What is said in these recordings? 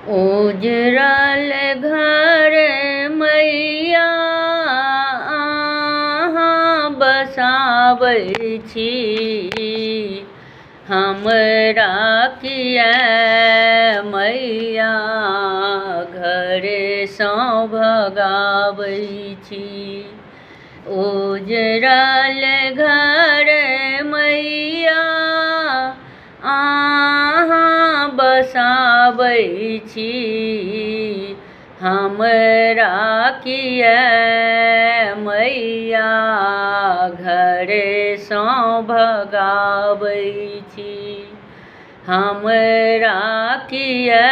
उजरल घर मैया अहाँ बसाबै छी, हमरा किया मैया घरेसँ भगाबै छी। उजरल घर मैया अहाँ बसाबै छी, हमरा किया मैया घरेसँ भगाबै छी। हमरा किया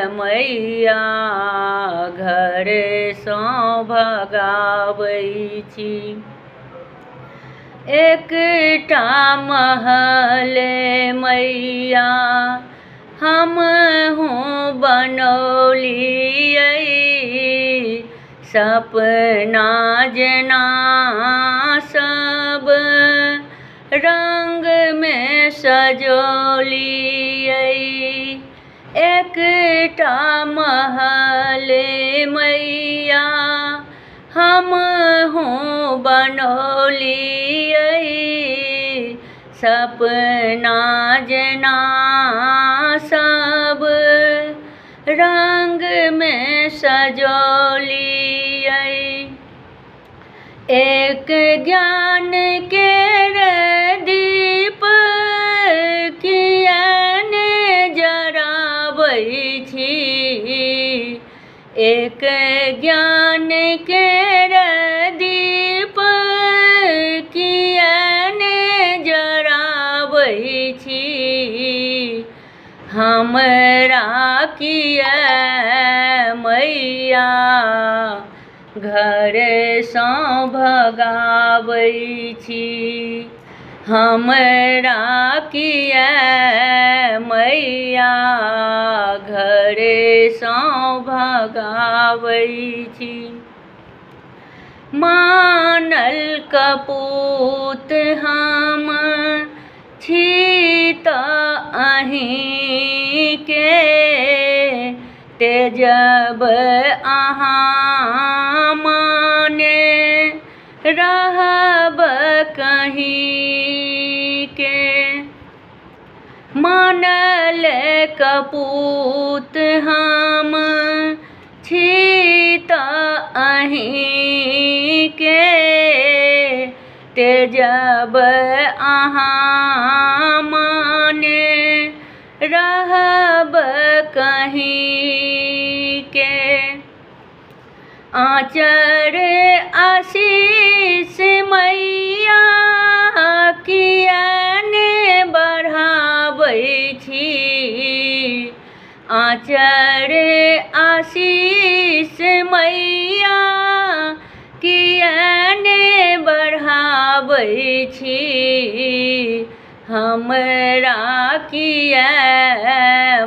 मैया घरेसँ भगाबै छी। एकटा महल मैया हमहूँ बनौलियै, सपना जेना सब रङ्गमे सजौलियै। एकटा महल मैया हमहूँ बनौलियै, सपना जेना सब रङ्गमे सजौलियै। एक ज्ञान केर दीप किया ने जराबै छी, एक ज्ञान केर दीप किया ने जराबै छी, हमरा किया मैया घरेसँ भगाबै छी। हमरा किया मैया घरेसँ भगाबै छी। मानल कपूत हम छी तऽ अहीँके, तेजब अहाँ माने रहब कहीँके। मानल कपूत हम छी तऽ अहीँके, तेजब अहाँ माने रहब कहीँके। आँचर आशीष मैया किया ने बढ़ाबै छी, आँचर आशीष मैया किया ने बढ़ाबै छी, हमरा किया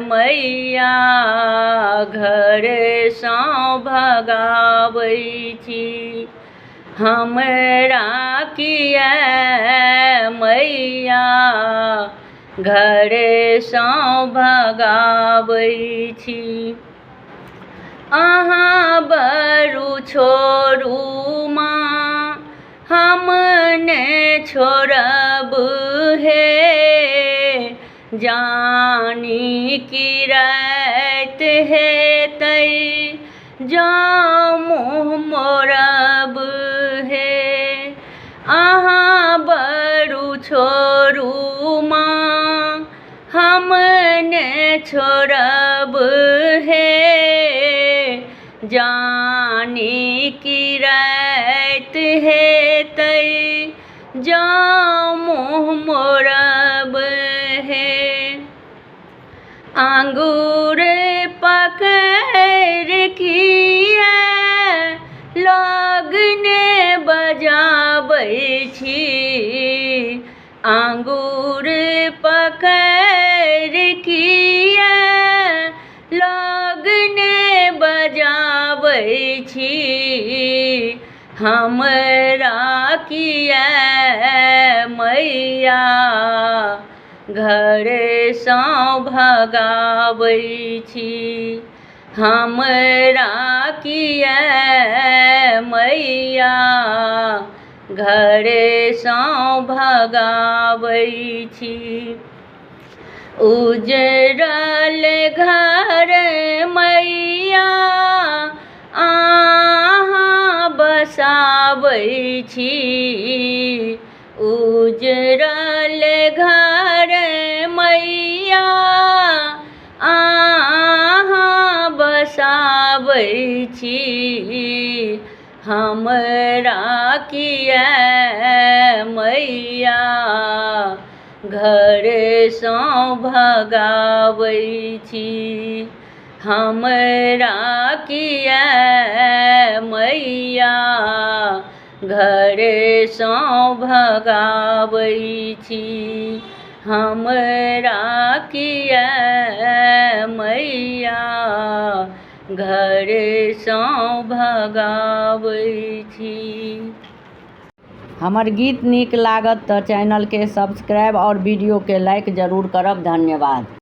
मैया घरेसँ भगाबै छी। हमरा किया मैया घरेसँ भगाबै छी। अहाँ बरू छोड़ू माँ हम ने छोड़ब हे, जानी की रात हेतै जँ मुँह मोड़ब हे। अहाँ बरू छोड़ू माँ हम ने छोड़ब हे, जानी की रात हेतै जँ मुँह मोड़ब हे। आँगुर पकड़ि किया लगने बजाबै छी, आँगुर पकड़ि किया लगने बजाबै छी, हमरा किया मैया घरेसँ भगाबै छी। हमरा किया मैया घरेसँ भगाबै छी। उजड़ल घर मैया अहाँ बसाबै छी। उजड़ल घर मैया अहाँ बसाबै छी। हमरा किया मैया घरेसँ भगाबै छी। हमरा किया मैया घरेसँ भगाबै छी। हमरा किया मैया घरेसँ भगाबै छी। हमर गीत नीक लागत तऽ चैनल के सब्सक्राइब और वीडियो के लाइक जरूर करब। धन्यवाद।